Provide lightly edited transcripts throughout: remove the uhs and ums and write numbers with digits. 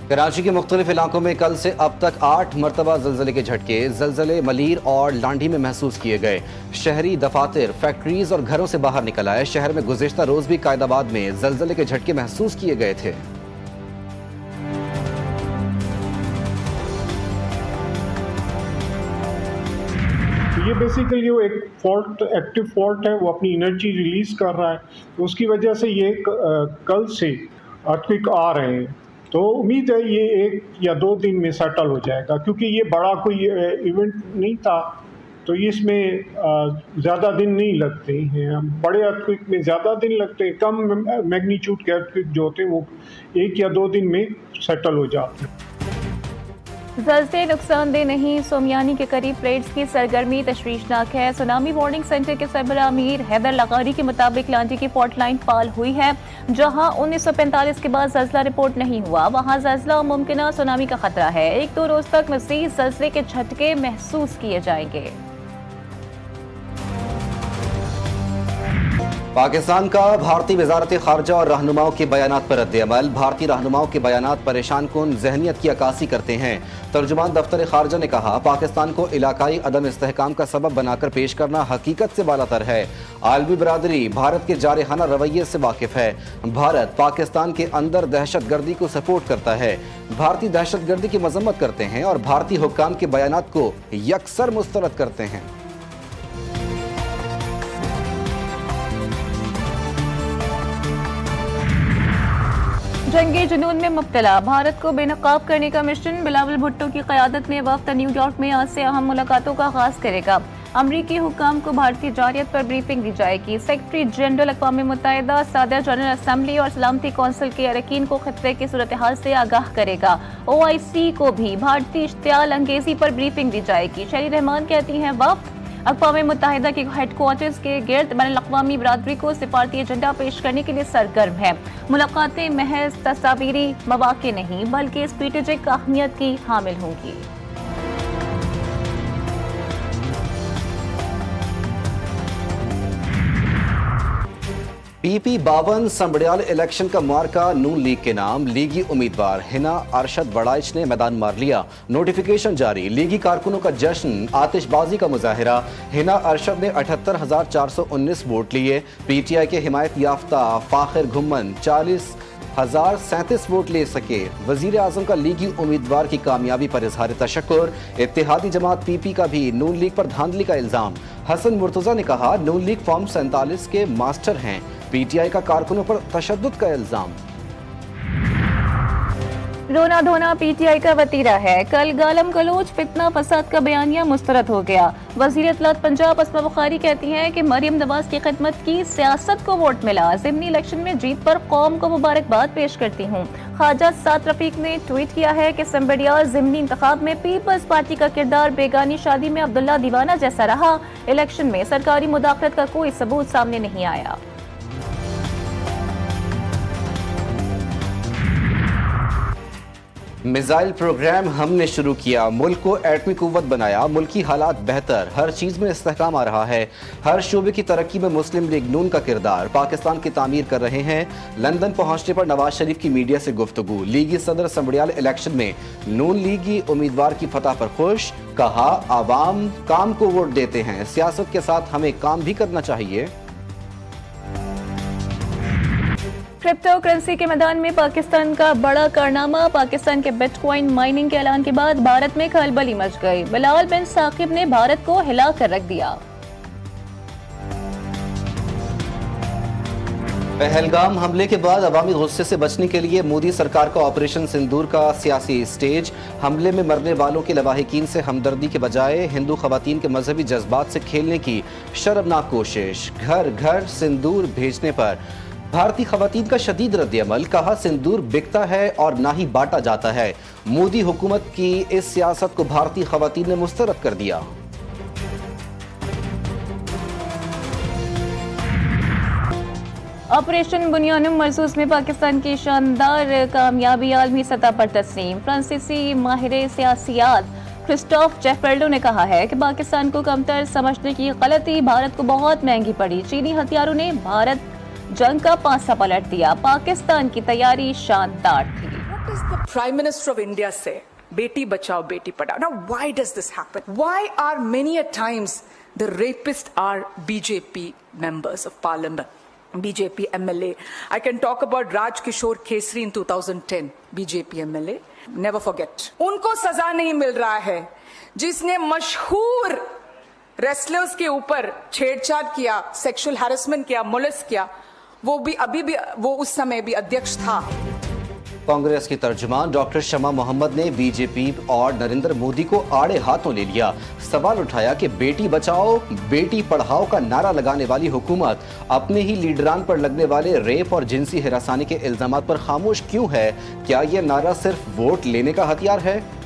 कराची के मुख्तलिफ इलाकों में कल से अब तक 8 मरतबा जलजले के झटके जलजले मलीर और लांढी में महसूस किए गए। शहरी दफातर, फैक्ट्रीज और घरों से बाहर निकल आए। शहर में गुज़िश्ता रोज भी कायदाबाद में जलजले के झटके महसूस किए गए थे। ये बेसिकली वो एक फॉल्ट, एक्टिव फॉल्ट है, वो अपनी एनर्जी रिलीज कर रहा है, उसकी वजह से ये कल से अर्थक्वेक आ रहे हैं। तो उम्मीद है ये 1 या 2 दिन में सेटल हो जाएगा, क्योंकि ये बड़ा कोई इवेंट नहीं था, तो इसमें ज़्यादा दिन नहीं लगते हैं। बड़े अर्थक्वेक में ज़्यादा दिन लगते हैं, कम मैग्नीट्यूड के अर्थक्वेक जो होते हैं वो 1 या 2 दिन में सेटल हो जाते हैं। जलज़ले नुकसानदेह नहीं, सोमियानी के करीब प्लेट्स की सरगर्मी तशवीशनाक है। सुनामी वार्निंग सेंटर के सरबराह अमीर हैदर लगारी के मुताबिक लांडी की फॉल्ट लाइन फाल हुई है। जहां 1945 के बाद जलज़ला रिपोर्ट नहीं हुआ, वहां जलज़ला और मुमकिन सुनामी का खतरा है। 1-2 रोज तक मज़ीद जलज़ले के झटके महसूस किए जाएंगे। पाकिस्तान का भारतीय वजारत खारजा और रहनुमाओं के बयानात पर रद्द-ए-अमल। भारतीय रहनुमाओं के बयानात परेशान कुन जहनियत की अक्कासी करते हैं। तर्जुमान दफ्तर खारजा ने कहा, पाकिस्तान को इलाकाई अदम इस्तेहकाम का सबब बनाकर पेश करना हकीकत से बालातर है। आलमी बरादरी भारत के जारहाना रवैये से वाकिफ है। भारत पाकिस्तान के अंदर दहशत गर्दी को सपोर्ट करता है। भारतीय दहशत गर्दी की मजम्मत करते हैं और भारतीय हुक्काम के बयानात को यकसर मुस्तरद करते हैं। जंगी जुनून में मुब्तला भारत को बेनकाब करने का मिशन। बिलावल भुट्टो की क़यादत में वफ़द न्यूयॉर्क में आज से अहम मुलाकातों का आगाज करेगा। अमरीकी हुक्काम को भारतीय जारियत पर ब्रीफिंग दी जाएगी। सेक्रेटरी जनरल अक़वाम मुत्तहिदा सदर जनरल असम्बली और सलामती कौंसिल के अरकान को खतरे की सूरत हाल से आगाह करेगा। OIC को भी भारतीय इश्तियाल अंगेजी पर ब्रीफिंग दी जाएगी। शरी रहमान कहती हैं, वफ़द अक़वाम मुत्तहिदा के हेडक्वार्टर्स के गिर्द बैनुल-अक़वामी बरादरी को सिफारती एजेंडा पेश करने के लिए सरगर्म है। मुलाकातें महज तस्वीरी मौक़े नहीं बल्कि स्ट्रेटेजिक अहमियत की हामिल होंगी। PP-52 संबड़ियाल इलेक्शन का मार्का नून लीग के नाम। लीगी उम्मीदवार हिना अरशद बड़ाइच ने मैदान मार लिया। नोटिफिकेशन जारी। लीगी कारकुनों का जश्न, आतिशबाजी का मुजाहिरा। हिना अरशद ने 78,419 वोट लिए। PTI के हिमायत याफ्ता फाखिर घुम्मन 40,037 वोट ले सके। वजीर आजम का लीगी उम्मीदवार की कामयाबी पर इजहार तशक्कुर। इत्तेहादी जमात PP का भी नून लीग पर धांधली का इल्जाम। हसन मुर्तजा ने कहा, नून लीग फॉर्म 47 के मास्टर हैं। PTI का कारकुनों पर तशद्दुद का इल्जाम। रोना धोना PTI का वतीरा है। कल गालम गलोच, फितना फसाद का बयानिया मुस्तरद हो गया। वज़ीर इत्तलात पंजाब अस्मा बुखारी कहती हैं कि मरियम नवाज की खिदमत की सियासत को वोट मिला। ज़िमनी इलेक्शन में जीत पर कौम को मुबारकबाद पेश करती हूँ। ख्वाजा साद रफीक ने ट्वीट किया है कि संबड़ियाल ज़िमनी इंतखाब में पीपल्स पार्टी का किरदार बेगानी शादी में अब्दुल्ला दीवाना जैसा रहा। इलेक्शन में सरकारी मुदाखलत का कोई सबूत सामने नहीं आया। मिसाइल प्रोग्राम हमने शुरू किया, मुल्क को एटमी कुव्वत बनाया, मुल्की हालात बेहतर, हर चीज़ में इस्तेहकाम आ रहा है। हर शोबे की तरक्की में मुस्लिम लीग नून का किरदार, पाकिस्तान की तामीर कर रहे हैं। लंदन पहुंचने पर नवाज शरीफ की मीडिया से गुफ्तगू। लीगी सदर संबड़ियाल इलेक्शन में नून लीगी उम्मीदवार की फतह पर खुश। कहा, आवाम काम को वोट देते हैं, सियासत के साथ हमें काम भी करना चाहिए। क्रिप्टो करेंसी के मैदान में पाकिस्तान का बड़ा कारनामा। पाकिस्तान के बिटकॉइन माइनिंग के ऐलान के बाद भारत में खलबली मच गई। बिलाल बिन साकिब ने भारत को हिला कर रख दिया। पहलगाम हमले के बाद अवामी गुस्से से बचने के लिए मोदी सरकार का ऑपरेशन सिंदूर का सियासी स्टेज। हमले में मरने वालों के लवाहिकीन से हमदर्दी के बजाय हिंदू खवातीन के मजहबी जज्बात से खेलने की शर्मनाक कोशिश। घर घर सिंदूर भेजने पर भारतीय खवातीन का शदीद रद्द-ए-अमल। कहा, सिंदूर बिकता है और ना ही बांटा जाता है। मोदी हुकूमत की इस सियासत को भारतीय खवातीन ने मुस्तरद कर दिया। ऑपरेशन बुनियानुम मरसूस में पाकिस्तान की शानदार कामयाबी आलमी सतह पर तस्लीम। फ्रांसीसी माहिर सियासियात क्रिस्टोफ जेफर्डो ने कहा है कि पाकिस्तान को कमतर समझने की गलती भारत को बहुत महंगी पड़ी। चीनी हथियारों ने भारत जंग का पांसा पलट दिया। पाकिस्तान की तैयारी शानदार थी। What does the Prime Minister of India say? Beti bachao, beti padhao. Now, why does this happen? Why are many a times the rapists are BJP members of parliament, BJP MLA? I can talk about Raj Kishore Kesri in 2010, BJP MLA. Never forget. उनको सजा नहीं मिल रहा है जिसने मशहूर wrestlers के ऊपर छेड़छाड़ किया, सेक्सुअल हैरेसमेंट किया, मोलेस्ट किया, वो भी अभी भी वो उस समय भी अध्यक्ष था। कांग्रेस की तर्जुमान डॉक्टर शमा मोहम्मद ने बीजेपी और नरेंद्र मोदी को आड़े हाथों ले लिया। सवाल उठाया कि बेटी बचाओ बेटी पढ़ाओ का नारा लगाने वाली हुकूमत अपने ही लीडरान पर लगने वाले रेप और जिनसी हिरासानी के इल्जामात पर खामोश क्यों है? क्या यह नारा सिर्फ वोट लेने का हथियार है?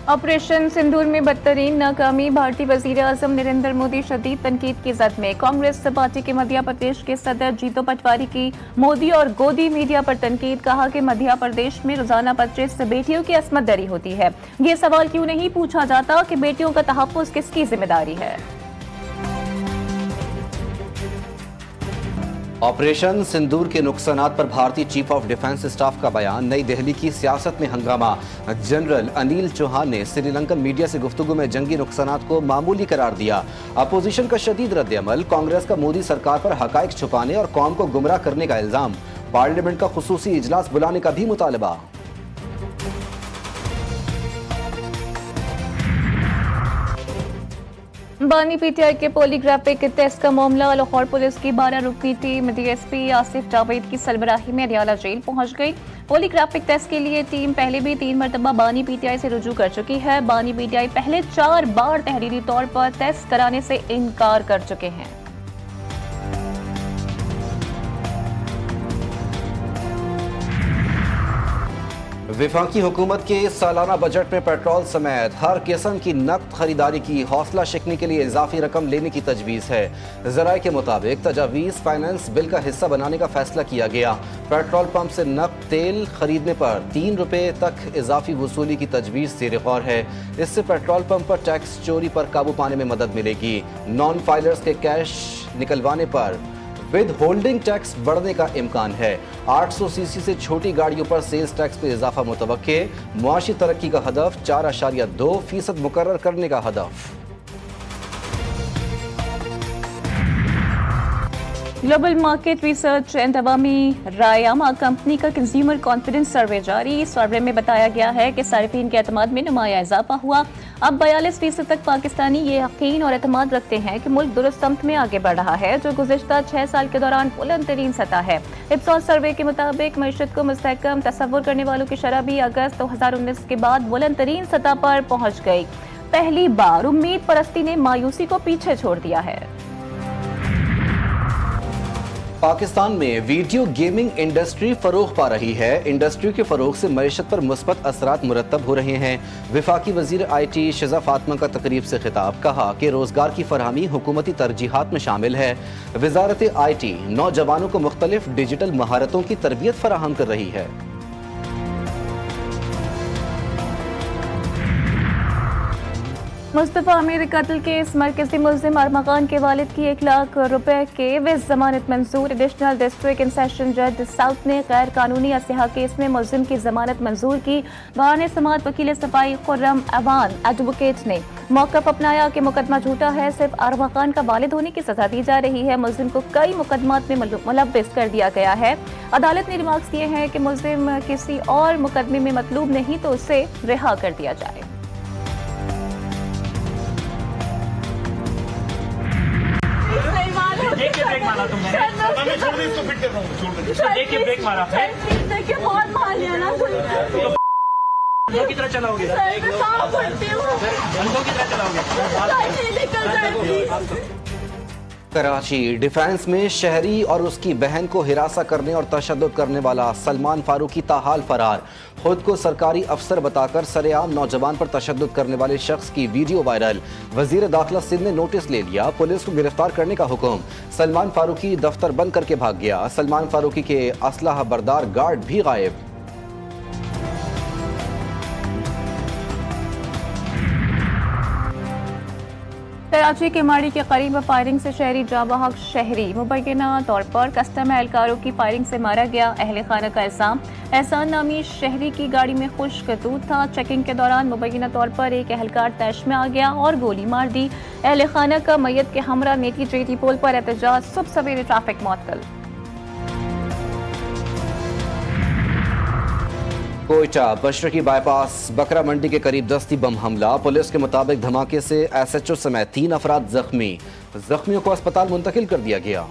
ऑपरेशन सिंदूर में बदतरीन नाकामी, भारतीय वजीर आजम नरेंद्र मोदी शदीद तनकीद की जद में। कांग्रेस पार्टी के मध्य प्रदेश के सदर जीतो पटवारी की मोदी और गोदी मीडिया पर तनकीद। कहा कि मध्य प्रदेश में रोजाना 25 बेटियों की असमत दरी होती है। ये सवाल क्यों नहीं पूछा जाता कि बेटियों का तहफ्फुज किसकी जिम्मेदारी है? ऑपरेशन सिंदूर के नुकसानात पर भारतीय चीफ ऑफ डिफेंस स्टाफ का बयान। नई दिल्ली की सियासत में हंगामा। जनरल अनिल चौहान ने श्रीलंकन मीडिया से गुफ्तगू में जंगी नुकसानात को मामूली करार दिया। अपोजिशन का शदीद रद्द-ए-अमल। कांग्रेस का मोदी सरकार पर हकाइक छुपाने और कौम को गुमराह करने का इल्जाम। पार्लियामेंट का खुसूसी इजलास बुलाने का भी मुतालबा। बानी पीटीआई के पॉलीग्राफिक टेस्ट का मामला। लाहौर पुलिस की 12 रुकनी टीम डीएसपी आसिफ जावेद की सरबराही में अडियाला जेल पहुंच गई। पॉलीग्राफिक टेस्ट के लिए टीम पहले भी 3 मरतबा बानी पीटीआई से रुजू कर चुकी है। बानी पीटीआई पहले 4 बार तहरीरी तौर पर टेस्ट कराने से इनकार कर चुके हैं। विफाकी हुकूमत के सालाना बजट में पेट्रोल समेत हर किस्म की नकद खरीदारी की हौसला शिकने के लिए इजाफी रकम लेने की तजवीज़ है। ज़राए के मुताबिक तजावीज़ फाइनेंस बिल का हिस्सा बनाने का फैसला किया गया। पेट्रोल पंप से नकद तेल खरीदने पर 3 रुपये तक इजाफी वसूली की तजवीज़ ज़ेर गौर है। इससे पेट्रोल पंप पर टैक्स चोरी पर काबू पाने में मदद मिलेगी। नॉन फाइलर्स के कैश निकलवाने पर विद होल्डिंग टैक्स बढ़ने का इम्कान है। 800 सीसी से छोटी गाड़ियों पर सेल्स टैक्स में इजाफा मुतवक्के। मुआशी तरक्की का हदफ 4.2% मुकर्रर करने का हदफ। ग्लोबल मार्केट रिसर्च एंड अवामी रायामा कंपनी का कंज्यूमर कॉन्फिडेंस सर्वे जारी। सर्वे में बताया गया है कि सार्फिन के एतमाद में नुमाया इजाफा हुआ। अब 42% तक पाकिस्तानी ये यकीन और एतमाद रखते हैं कि मुल्क दुरुस्त सम्त में आगे बढ़ रहा है, जो गुज़िश्ता 6 साल के दौरान बुलंद तरीन सतह है। इप्सॉस सर्वे के मुताबिक मईशत को मुस्तहकम तसव्वुर करने वालों की शरह भी अगस्त 2019 के बाद बुलंद तरीन सतह पर पहुँच गई। पहली बार उम्मीद परस्ती ने मायूसी को पीछे छोड़ दिया है। पाकिस्तान में वीडियो गेमिंग इंडस्ट्री फरोग पा रही है। इंडस्ट्री के फरोग से मईशत पर मुस्बत असरात मुरतब हो रहे हैं। विफाकी वजीर IT शिजा फातिमा का तकरीब से खिताब। कहा कि रोजगार की फरहमी हुकूमती तरजीहात में शामिल है। वजारत IT नौजवानों को मुख्तलिफ डिजिटल महारतों की तरबियत फराहम कर रही है। मुस्तफा अमीर कत्ल के इस मरकजी मुल्जिम अरमगान के वालिद की 1 लाख रुपए के एवज जमानत मंजूर। एडिशनल डिस्ट्रिक्ट इन सेशन जज साउथ ने गैर कानूनी असहा केस में मुल्जिम की जमानत मंजूर की। बयान समात वकील सफाई खुर्रम अवान एडवोकेट ने मौक़िफ़ अपनाया कि मुकदमा झूठा है, सिर्फ अरमगान का वालिद होने की सजा दी जा रही है। मुल्जिम को कई मुकदमात में मुलव्विस कर दिया गया है। अदालत ने रिमार्क्स दिए हैं कि मुल्जिम किसी और मुकदमे में मतलूब नहीं तो उसे रिहा कर दिया जाए। देखिए ब्रेक मारा तुमने। मैं छोड़ दे इसको, फिट कर रहा हूं, छोड़ दे इसको। देखिए ब्रेक मारा है। देखिए बहुत मार लिया ना अंधों की तरह चलाओगे। अंधों की तरह चलाओगे। कराची डिफेंस में शहरी और उसकी बहन को हिरासा करने और तशद्दुद करने वाला सलमान फारूकी ताहाल फरार। खुद को सरकारी अफसर बताकर सरेआम नौजवान पर तशद्दुद करने वाले शख्स की वीडियो वायरल। वजीर दाखिला सिंध ने नोटिस ले लिया, पुलिस को गिरफ्तार करने का हुक्म। सलमान फारूकी दफ्तर बंद करके भाग गया। सलमान फारूकी के असलहा बरदार गार्ड भी गायब। कराची के माड़ी के करीब फायरिंग से शहरी जाबहक शहरी मुबैना तौर पर कस्टम एहलकारों की फायरिंग से मारा गया। अहले खाना का इल्जाम एहसान नामी शहरी की गाड़ी में खुश्क दूध था। चेकिंग के दौरान मुबैना तौर पर एक एहलकार तैश में आ गया और गोली मार दी। अहले खाना का मैयत के हमरा नेटी जेटी पोल पर एहतजाज, सुबह सवेरे ट्रैफिक मुअत्तल। कोयटा बशरकी बाईपास बकरा मंडी के करीब दस्ती बम हमला। पुलिस के मुताबिक धमाके से SHO समेत 3 अफराद जख्मी। जख्मियों को अस्पताल मुंतकिल कर दिया गया।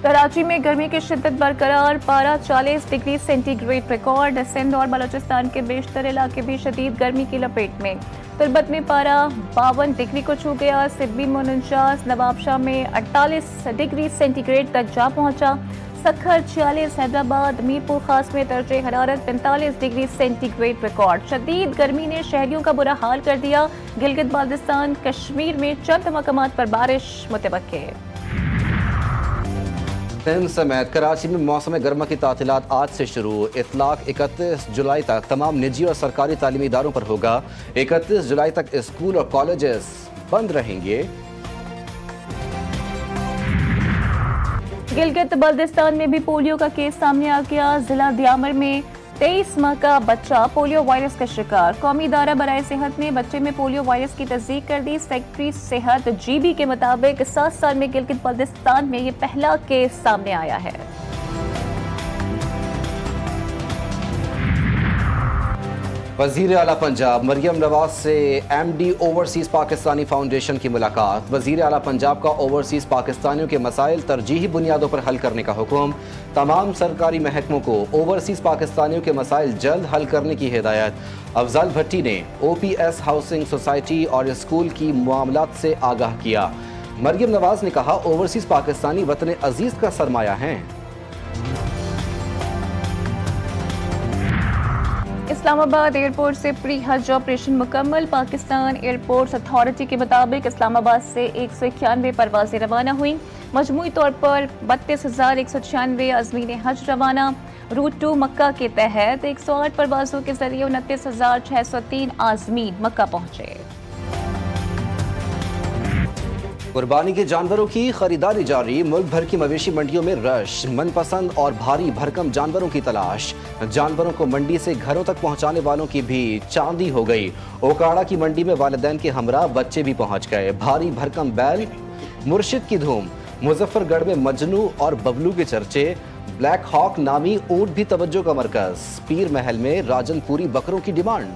कराची में गर्मी की शिद्दत बरकरार, पारा 40 डिग्री सेंटीग्रेड रिकॉर्ड। सिंध और बलोचिस्तान के बेशतर इलाके भी शदीद गर्मी की लपेट में। तुर्बत में पारा 52 डिग्री को छू गया। सिब्बी में 49, नवाबशाह में 48 डिग्री सेंटीग्रेड तक जा पहुंचा। सखर 46, हैदराबाद मीरपुर खास में दर्जे हरारत 45 डिग्री सेंटीग्रेड रिकॉर्ड। शदीद गर्मी ने शहरियों का बुरा हाल कर दिया। गिलगित बाल्टिस्तान कश्मीर में चंद मकामात पर बारिश मुतवक्के। सिंध समेत कराची में मौसम गर्मा की तातीलात आज से शुरू। इतलाक 31 जुलाई तक तमाम निजी और सरकारी तालीमी इदारों पर होगा। 31 जुलाई तक स्कूल और कॉलेजेस बंद रहेंगे। गिलगित बल्तिस्तान में भी पोलियो का केस सामने आ गया। जिला दियामर में 23 माह का बच्चा पोलियो वायरस का शिकार। कौमी इदारा बराए सेहत ने बच्चे में पोलियो वायरस की तस्दीक कर दी। सेक्रेटरी सेहत GB के मुताबिक 7 साल में गिलगित बल्तिस्तान में ये पहला केस सामने आया है। वजीर आला पंजाब मरियम नवाज से MD ओवरसीज पाकिस्तानी फाउंडेशन की मुलाकात। वजीर आला पंजाब का ओवरसीज पाकिस्तानियों के मसाइल तरजीही बुनियादों पर हल करने का हुक्म। तमाम सरकारी महकमों को ओवरसीज पाकिस्तानियों के मसाइल जल्द हल करने की हिदायत। अफजल भट्टी ने OPS हाउसिंग सोसाइटी और स्कूल की मामलात से आगाह किया। मरियम नवाज ने कहा, ओवरसीज पाकिस्तानी वतन अजीज का सरमाया हैं। इस्लामाबाद एयरपोर्ट से प्री हज ऑपरेशन मुकम्मल। पाकिस्तान एयरपोर्ट्स अथॉरिटी के मुताबिक इस्लामाबाद से 191 परवाजें रवाना हुई। मजमूई तौर पर 32,196 अज़मीन हज रवाना। रूट 2 मक्का के तहत 108 परवाजों के जरिए 29,603 आज़मीन मक्का पहुँचे। कुर्बानी के जानवरों की खरीदारी जारी। मुल्क भर की मवेशी मंडियों में रश। मनपसंद और भारी भरकम जानवरों की तलाश। जानवरों को मंडी से घरों तक पहुंचाने वालों की भी चांदी हो गई। ओकाड़ा की मंडी में वालिदैन के हमरा बच्चे भी पहुंच गए। भारी भरकम बैल, मुर्शिद की धूम। मुजफ्फरगढ़ में मजनू और बबलू के चर्चे। ब्लैक हॉक नामी ऊंट भी तवज्जो का मरकज। पीर महल में राजनपुरी बकरों की डिमांड।